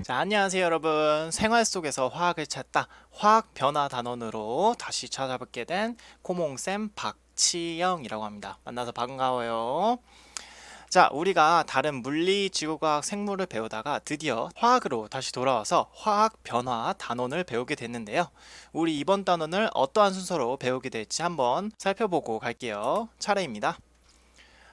자, 안녕하세요 여러분. 생활 속에서 화학을 찾다 화학 변화 단원으로 다시 찾아뵙게 된 코몽쌤 박치영이라고 합니다. 만나서 반가워요. 자, 우리가 다른 물리, 지구과학, 생물을 배우다가 드디어 화학으로 다시 돌아와서 화학 변화 단원을 배우게 됐는데요. 우리 이번 단원을 어떠한 순서로 배우게 될지 한번 살펴보고 갈게요. 차례입니다.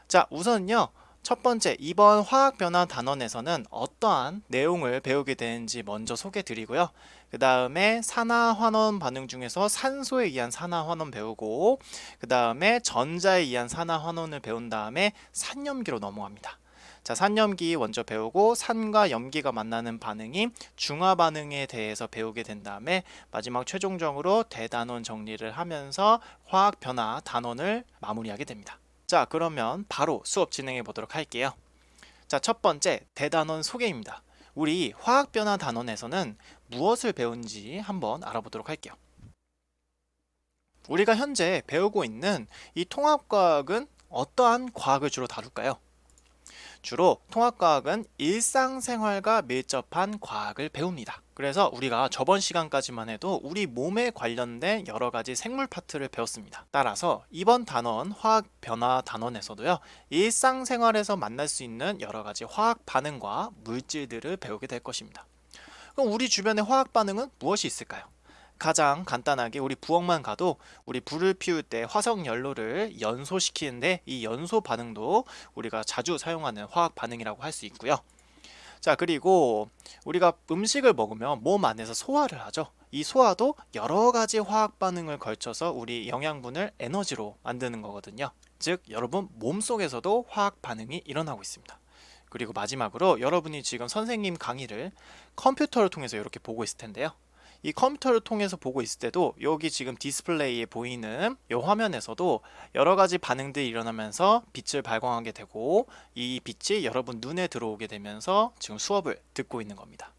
자, 우선요. 첫 번째, 이번 화학 변화 단원에서는 어떠한 내용을 배우게 되는지 먼저 소개 드리고요. 그 다음에 산화환원 반응 중에서 산소에 의한 산화환원 배우고, 그 다음에 전자에 의한 산화환원을 배운 다음에 산염기로 넘어갑니다. 자, 산염기 먼저 배우고 산과 염기가 만나는 반응인 중화 반응에 대해서 배우게 된 다음에 마지막 최종적으로 대단원 정리를 하면서 화학 변화 단원을 마무리하게 됩니다. 자, 그러면 바로 수업 진행해 보도록 할게요. 자, 첫 번째 대단원 소개입니다. 우리 화학변화 단원에서는 무엇을 배운지 한번 알아보도록 할게요. 우리가 현재 배우고 있는 이 통합과학은 어떠한 과학을 주로 다룰까요? 주로 통합과학은 일상생활과 밀접한 과학을 배웁니다. 그래서 우리가 저번 시간까지만 해도 우리 몸에 관련된 여러 가지 생물 파트를 배웠습니다. 따라서 이번 단원 화학 변화 단원에서도요, 일상생활에서 만날 수 있는 여러 가지 화학 반응과 물질들을 배우게 될 것입니다. 그럼 우리 주변의 화학 반응은 무엇이 있을까요? 가장 간단하게 우리 부엌만 가도 우리 불을 피울 때 화석 연료를 연소시키는데 이 연소 반응도 우리가 자주 사용하는 화학 반응이라고 할 수 있고요. 자, 그리고 우리가 음식을 먹으면 몸 안에서 소화를 하죠. 이 소화도 여러 가지 화학 반응을 걸쳐서 우리 영양분을 에너지로 만드는 거거든요. 즉, 여러분 몸속에서도 화학 반응이 일어나고 있습니다. 그리고 마지막으로 여러분이 지금 선생님 강의를 컴퓨터를 통해서 이렇게 보고 있을 텐데요. 이 컴퓨터를 통해서 보고 있을 때도 여기 지금 디스플레이에 보이는 이 화면에서도 여러 가지 반응들이 일어나면서 빛을 발광하게 되고 이 빛이 여러분 눈에 들어오게 되면서 지금 수업을 듣고 있는 겁니다.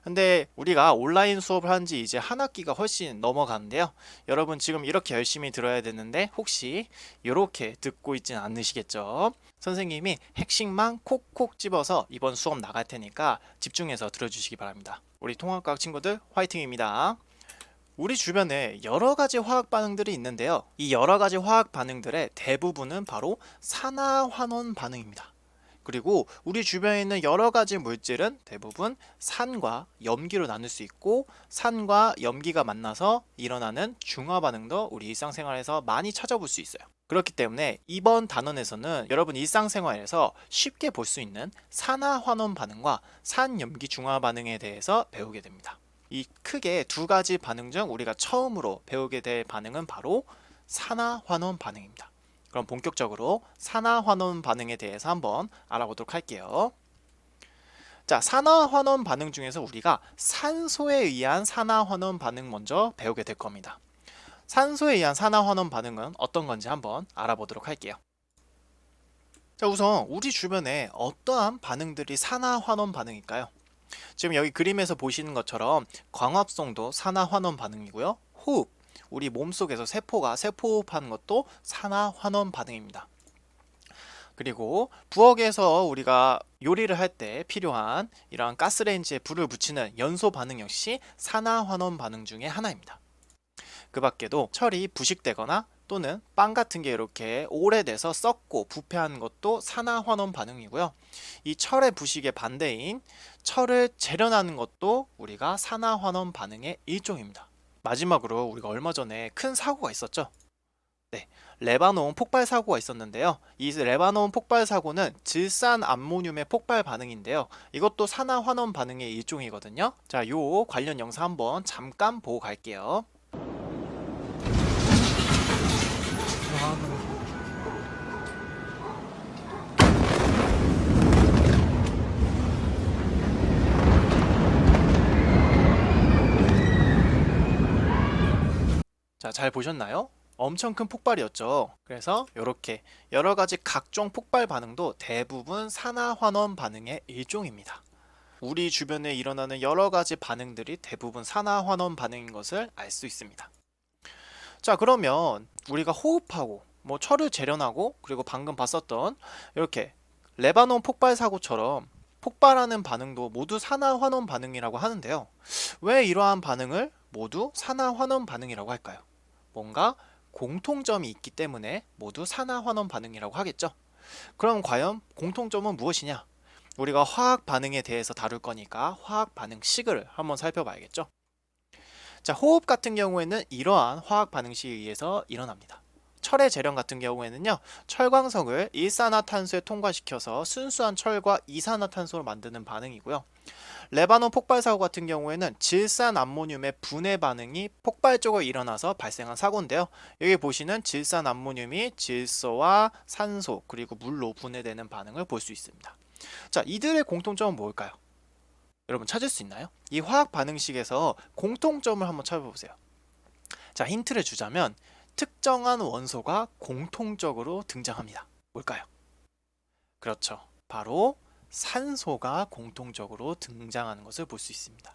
근데 우리가 온라인 수업을 한 지 이제 한 학기가 훨씬 넘어가는데요. 여러분 지금 이렇게 열심히 들어야 되는데 혹시 이렇게 듣고 있진 않으시겠죠? 선생님이 핵심만 콕콕 집어서 이번 수업 나갈 테니까 집중해서 들어주시기 바랍니다. 우리 통합과학 친구들 화이팅입니다. 우리 주변에 여러 가지 화학 반응들이 있는데요. 이 여러 가지 화학 반응들의 대부분은 바로 산화환원 반응입니다. 그리고 우리 주변에 있는 여러 가지 물질은 대부분 산과 염기로 나눌 수 있고 산과 염기가 만나서 일어나는 중화 반응도 우리 일상생활에서 많이 찾아볼 수 있어요. 그렇기 때문에 이번 단원에서는 여러분 일상생활에서 쉽게 볼 수 있는 산화환원 반응과 산염기 중화 반응에 대해서 배우게 됩니다. 이 크게 두 가지 반응 중 우리가 처음으로 배우게 될 반응은 바로 산화환원 반응입니다. 그럼 본격적으로 산화환원 반응에 대해서 한번 알아보도록 할게요. 자, 산화환원 반응 중에서 우리가 산소에 의한 산화환원 반응 먼저 배우게 될 겁니다. 산소에 의한 산화환원 반응은 어떤 건지 한번 알아보도록 할게요. 자, 우선 우리 주변에 어떠한 반응들이 산화환원 반응일까요? 지금 여기 그림에서 보시는 것처럼 광합성도 산화환원 반응이고요. 호흡, 우리 몸속에서 세포가 세포호흡하는 것도 산화환원 반응입니다. 그리고 부엌에서 우리가 요리를 할 때 필요한 이러한 가스레인지에 불을 붙이는 연소 반응 역시 산화환원 반응 중에 하나입니다. 그 밖에도 철이 부식되거나 또는 빵 같은 게 이렇게 오래돼서 썩고 부패하는 것도 산화환원 반응이고요. 이 철의 부식의 반대인 철을 재련하는 것도 우리가 산화환원 반응의 일종입니다. 마지막으로 우리가 얼마 전에 큰 사고가 있었죠. 네, 레바논 폭발 사고가 있었는데요. 이 레바논 폭발 사고는 질산 암모늄의 폭발 반응인데요. 이것도 산화환원 반응의 일종이거든요. 자, 요 관련 영상 한번 잠깐 보고 갈게요. 자, 잘 보셨나요? 엄청 큰 폭발이었죠. 그래서 이렇게 여러 가지 각종 폭발 반응도 대부분 산화환원 반응의 일종입니다. 우리 주변에 일어나는 여러 가지 반응들이 대부분 산화환원 반응인 것을 알 수 있습니다. 자, 그러면 우리가 호흡하고 뭐 철을 재련하고 그리고 방금 봤었던 이렇게 레바논 폭발 사고처럼 폭발하는 반응도 모두 산화환원 반응이라고 하는데요. 왜 이러한 반응을 모두 산화환원 반응이라고 할까요? 뭔가 공통점이 있기 때문에 모두 산화환원 반응이라고 하겠죠. 그럼 과연 공통점은 무엇이냐? 우리가 화학 반응에 대해서 다룰 거니까 화학 반응식을 한번 살펴봐야겠죠. 자, 호흡 같은 경우에는 이러한 화학 반응식에 의해서 일어납니다. 철의 재련 같은 경우에는요, 철광석을 일산화탄소에 통과시켜서 순수한 철과 이산화탄소를 만드는 반응이고요. 레바논 폭발 사고 같은 경우에는 질산 암모늄의 분해 반응이 폭발적으로 일어나서 발생한 사고인데요. 여기 보시는 질산 암모늄이 질소와 산소 그리고 물로 분해되는 반응을 볼 수 있습니다. 자, 이들의 공통점은 뭘까요? 여러분 찾을 수 있나요? 이 화학 반응식에서 공통점을 한번 찾아보세요. 자, 힌트를 주자면 특정한 원소가 공통적으로 등장합니다. 뭘까요? 그렇죠. 바로 산소가 공통적으로 등장하는 것을 볼 수 있습니다.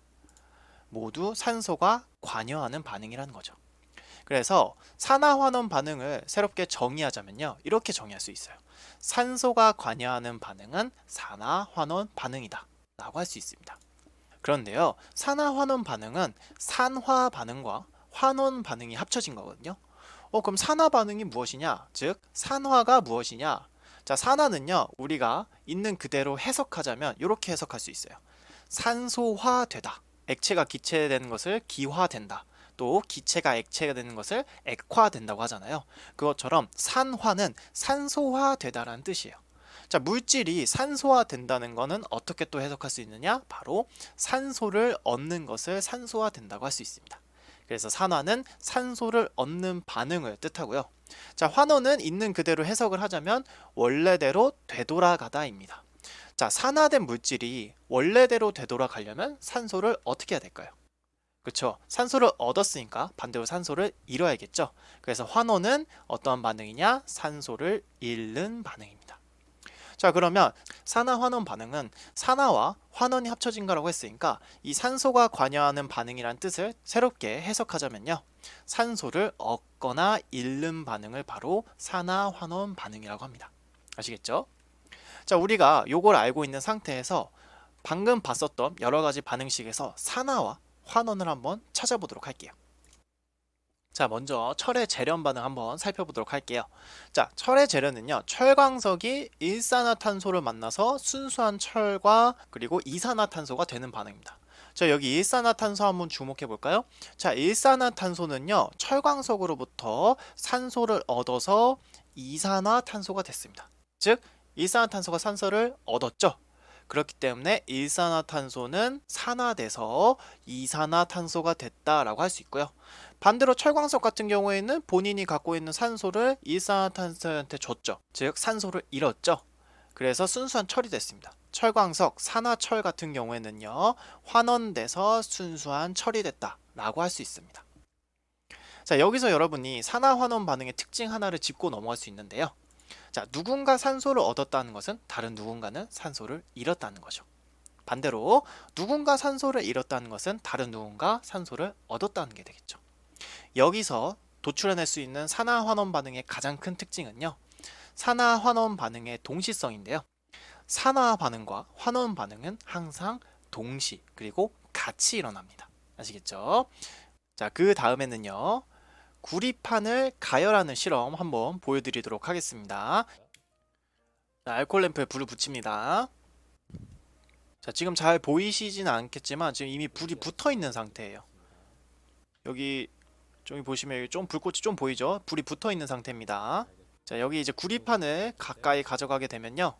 모두 산소가 관여하는 반응이라는 거죠. 그래서 산화환원 반응을 새롭게 정의하자면요, 이렇게 정의할 수 있어요. 산소가 관여하는 반응은 산화환원 반응이다 라고 할 수 있습니다. 그런데요, 산화환원 반응은 산화 반응과 환원 반응이 합쳐진 거거든요. 그럼 산화 반응이 무엇이냐? 즉 산화가 무엇이냐? 자, 산화는요, 우리가 있는 그대로 해석하자면 이렇게 해석할 수 있어요. 산소화되다. 액체가 기체되는 것을 기화된다. 또 기체가 액체가 되는 것을 액화된다고 하잖아요. 그것처럼 산화는 산소화되다라는 뜻이에요. 자, 물질이 산소화된다는 것은 어떻게 또 해석할 수 있느냐? 바로 산소를 얻는 것을 산소화된다고 할 수 있습니다. 그래서 산화는 산소를 얻는 반응을 뜻하고요. 자, 환원은 있는 그대로 해석을 하자면 원래대로 되돌아가다입니다. 자, 산화된 물질이 원래대로 되돌아가려면 산소를 어떻게 해야 될까요? 그렇죠. 산소를 얻었으니까 반대로 산소를 잃어야겠죠. 그래서 환원은 어떠한 반응이냐? 산소를 잃는 반응입니다. 자, 그러면 산화환원 반응은 산화와 환원이 합쳐진 거라고 했으니까 이 산소가 관여하는 반응이란 뜻을 새롭게 해석하자면요, 산소를 얻거나 잃는 반응을 바로 산화환원 반응이라고 합니다. 아시겠죠? 자, 우리가 요걸 알고 있는 상태에서 방금 봤었던 여러 가지 반응식에서 산화와 환원을 한번 찾아보도록 할게요. 자, 먼저 철의 재련 반응 한번 살펴보도록 할게요. 자, 철의 재련은요, 철광석이 일산화탄소를 만나서 순수한 철과 그리고 이산화탄소가 되는 반응입니다. 자, 여기 일산화탄소 한번 주목해 볼까요? 자, 일산화탄소는요, 철광석으로부터 산소를 얻어서 이산화탄소가 됐습니다. 즉 일산화탄소가 산소를 얻었죠. 그렇기 때문에 일산화탄소는 산화돼서 이산화탄소가 됐다라고 할 수 있고요. 반대로 철광석 같은 경우에는 본인이 갖고 있는 산소를 일산화탄소한테 줬죠. 즉 산소를 잃었죠. 그래서 순수한 철이 됐습니다. 철광석, 산화철 같은 경우에는요, 환원돼서 순수한 철이 됐다라고 할 수 있습니다. 자, 여기서 여러분이 산화환원 반응의 특징 하나를 짚고 넘어갈 수 있는데요. 자, 누군가 산소를 얻었다는 것은 다른 누군가는 산소를 잃었다는 거죠. 반대로 누군가 산소를 잃었다는 것은 다른 누군가 산소를 얻었다는 게 되겠죠. 여기서 도출해낼 수 있는 산화환원 반응의 가장 큰 특징은요, 산화환원 반응의 동시성인데요. 산화 반응과 환원 반응은 항상 동시 그리고 같이 일어납니다. 아시겠죠? 자, 그 다음에는요, 구리판을 가열하는 실험 한번 보여드리도록 하겠습니다. 자, 알코올 램프에 불을 붙입니다. 자, 지금 잘 보이시지는 않겠지만 지금 이미 불이 붙어 있는 상태예요. 여기 보시면 여기 좀 불꽃이 좀 보이죠? 불이 붙어 있는 상태입니다. 자, 여기 이제 구리판을 가까이 가져가게 되면요,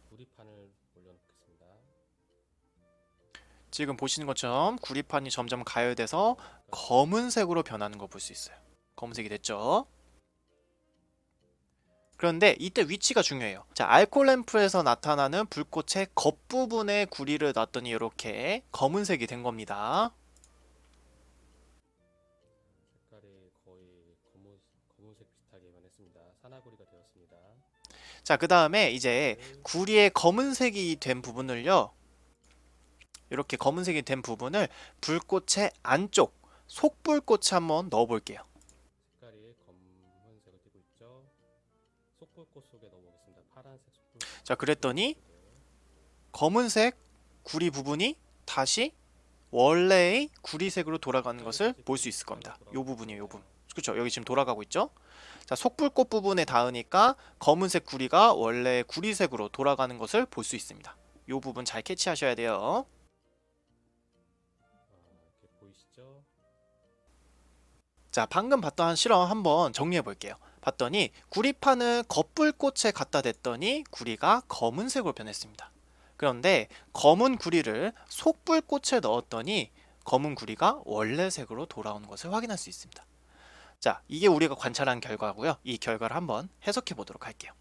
지금 보시는 것처럼 구리판이 점점 가열돼서 검은색으로 변하는 거 볼 수 있어요. 검은색이 됐죠? 그런데 이때 위치가 중요해요. 자, 알코올 램프에서 나타나는 불꽃의 겉부분에 구리를 놨더니 이렇게 검은색이 된 겁니다. 색깔이 거의 검은색 비슷하게 변했습니다. 산화구리가 되었습니다. 자, 그 다음에 이제 구리의 검은색이 된 부분을요, 이렇게 검은색이 된 부분을 불꽃의 안쪽 속불꽃에 한번 넣어 볼게요. 색깔이 검은색을 띠고 있죠. 속불꽃 속에 넣어보겠습니다. 파란색 속불꽃. 자, 그랬더니 검은색 구리 부분이 다시 원래의 구리색으로 돌아가는 것을 볼 수 있을 겁니다. 이 부분이에요. 이 부분. 그렇죠? 여기 지금 돌아가고 있죠? 자, 속불꽃 부분에 닿으니까 검은색 구리가 원래 구리색으로 돌아가는 것을 볼 수 있습니다. 이 부분 잘 캐치하셔야 돼요. 이렇게 보이시죠? 자, 방금 봤던 실험 한번 정리해 볼게요. 봤더니 구리판을 겉불꽃에 갖다 댔더니 구리가 검은색으로 변했습니다. 그런데 검은 구리를 속불꽃에 넣었더니 검은 구리가 원래 색으로 돌아오는 것을 확인할 수 있습니다. 자, 이게 우리가 관찰한 결과고요. 이 결과를 한번 해석해 보도록 할게요.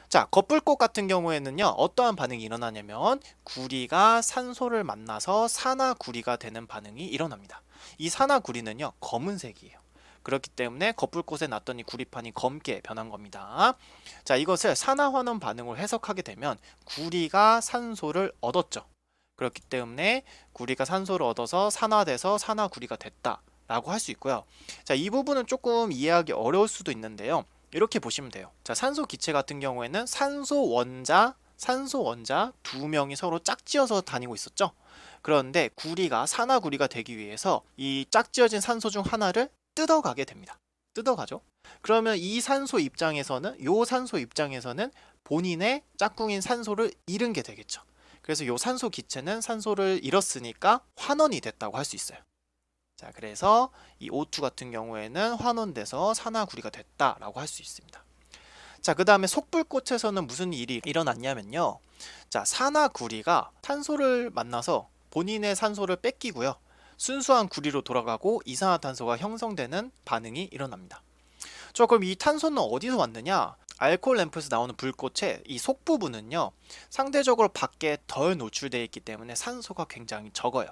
자, 겉불꽃 같은 경우에는요, 어떠한 반응이 일어나냐면 구리가 산소를 만나서 산화구리가 되는 반응이 일어납니다. 이 산화구리는요, 검은색이에요. 그렇기 때문에 겉불꽃에 놨더니 구리판이 검게 변한 겁니다. 자, 이것을 산화환원 반응으로 해석하게 되면 구리가 산소를 얻었죠. 그렇기 때문에 구리가 산소를 얻어서 산화돼서 산화구리가 됐다 라고 할 수 있고요. 자, 이 부분은 조금 이해하기 어려울 수도 있는데요. 이렇게 보시면 돼요. 자, 산소 기체 같은 경우에는 산소 원자 두 명이 서로 짝지어서 다니고 있었죠. 그런데 구리가 산화구리가 되기 위해서 이 짝지어진 산소 중 하나를 뜯어가게 됩니다. 뜯어가죠. 그러면 이 산소 입장에서는 본인의 짝꿍인 산소를 잃은 게 되겠죠. 그래서 이 산소 기체는 산소를 잃었으니까 환원이 됐다고 할 수 있어요. 자, 그래서 이 O2 같은 경우에는 환원돼서 산화구리가 됐다라고 할 수 있습니다. 자, 그 다음에 속불꽃에서는 무슨 일이 일어났냐면요. 자, 산화구리가 탄소를 만나서 본인의 산소를 뺏기고요. 순수한 구리로 돌아가고 이산화탄소가 형성되는 반응이 일어납니다. 자, 그럼 이 탄소는 어디서 왔느냐? 알코올 램프에서 나오는 불꽃의 이 속 부분은요, 상대적으로 밖에 덜 노출되어 있기 때문에 산소가 굉장히 적어요.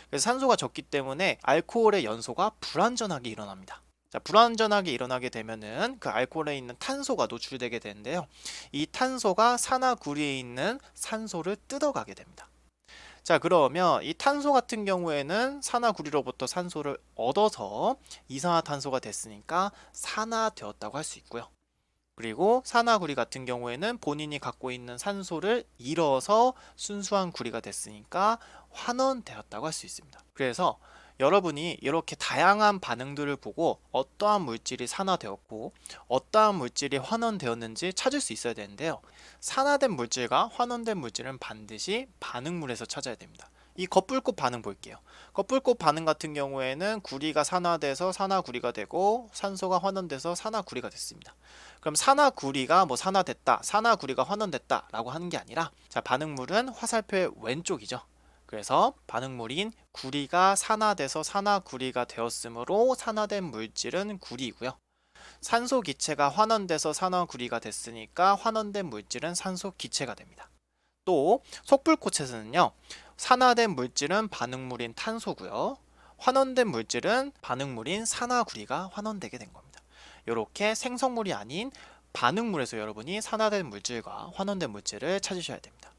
그래서 산소가 적기 때문에 알코올의 연소가 불완전하게 일어납니다. 자, 불완전하게 일어나게 되면은 그 알코올에 있는 탄소가 노출되게 되는데요. 이 탄소가 산화구리에 있는 산소를 뜯어가게 됩니다. 자, 그러면 이 탄소 같은 경우에는 산화구리로부터 산소를 얻어서 이산화탄소가 됐으니까 산화되었다고 할 수 있고요. 그리고 산화구리 같은 경우에는 본인이 갖고 있는 산소를 잃어서 순수한 구리가 됐으니까 환원되었다고 할 수 있습니다. 그래서 여러분이 이렇게 다양한 반응들을 보고 어떠한 물질이 산화되었고 어떠한 물질이 환원되었는지 찾을 수 있어야 되는데요. 산화된 물질과 환원된 물질은 반드시 반응물에서 찾아야 됩니다. 이 겉불꽃 반응 볼게요. 겉불꽃 반응 같은 경우에는 구리가 산화돼서 산화구리가 되고 산소가 환원돼서 산화구리가 됐습니다. 그럼 산화구리가 뭐 산화됐다, 산화구리가 환원됐다 라고 하는 게 아니라, 자, 반응물은 화살표의 왼쪽이죠. 그래서 반응물인 구리가 산화돼서 산화구리가 되었으므로 산화된 물질은 구리이고요. 산소 기체가 환원돼서 산화구리가 됐으니까 환원된 물질은 산소 기체가 됩니다. 또 속불꽃에서는요, 산화된 물질은 반응물인 탄소고요. 환원된 물질은 반응물인 산화구리가 환원되게 된 겁니다. 이렇게 생성물이 아닌 반응물에서 여러분이 산화된 물질과 환원된 물질을 찾으셔야 됩니다.